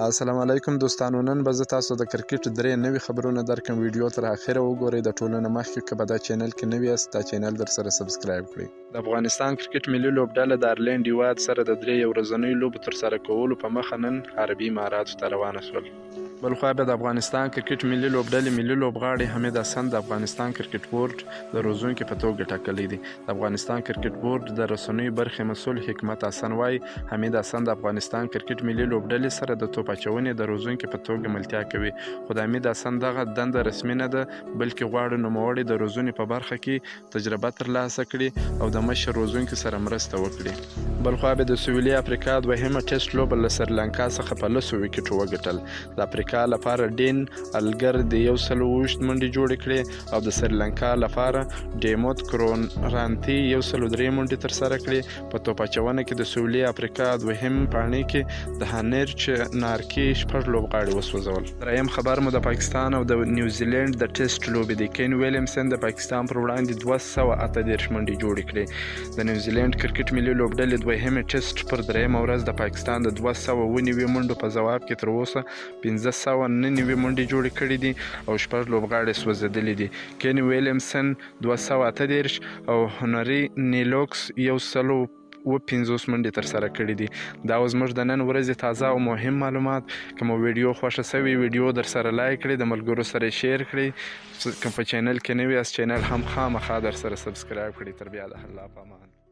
السلام علیکم دوستانو، نن به زه تاسو د کرکټ درې نوي خبرونه درکړم. ویډیو تر اخره وګورئ. د ټولو نه مخکې که په دا چینل کې نوي یاست، دا چینل در سره سبسکرایب کړئ. د افغانستان کرکټ ملي لوبډله د آیرلینډ هیواد سره د درې ورځنیو لوبو ترسره کولو په مخه نن عربي اماراتو ته روانه شول. بلخوا بیا د افغانستان کرکټ ملي لوبډلې ملي لوبغاړی حمید حسن د افغانستان کرکټ بورډ د روزونکي په توګه ټاکلی دی. د افغانستان کرکټ بورډ د رسنیو برخې مسؤل حکمت حسن وایي حمید حسن د افغانستان کرکټ ملي لوبډلې سره د توپ اچونې د روزونکي په توګه ملتیا کوي. خو د حمید حسن دغه دنده رسمي نه ده، بلکې غواړي نوموړی د روزنې په برخه کې تجربه ترلاسه کړي او د مشر روزونکي سره مرسته وکړي. بلخوا بیا د سویلي افریقا دوهمه ټیسټ لوبه له سریلانکا څخه په 10 ویکټو وګټل. د افریقا لپاره ډین الګر د 120 منډې جوړې کړې او د سریلانکا لپاره ډیموت کرونرانتي 103 منډې ترسره کړې. په توپ اچونه کې د سویلي افریقا دوهم پاڼې کې د هانرچ نارکي 6 لوبغاړي وسوځول. دریم خبر مو د پاکستان او د نیوزیلینډ د ټیسټ لوبې دی. کین ویلیمسن د پاکستان پر وړاندې 238 منډې جوړې کړې. د نیوزیلینډ کرکټ ملي لوبډلې دوهمه ټیسټ پر دریمه ورځ د پاکستان د 290 منډو په ځواب کې تر اوسه 1599 منډې جوړې کړې دي او 6 لوبغاړي سوځېدلي دي. کین ویلیمسن 238 او هنري نیلوکس 150 منډې ترسره کړې دي. دا زموږ د نن ورځې تازه او مهم معلومات. که مو ویډیو خوښه سوي ویډیو در سره لایک کړئ، د ملګرو سره شیر کړئ. که په چینل کې نوي یاست چینل هم خامخا در سره سبسکرایب کړئ. تر بیا د الله په امان.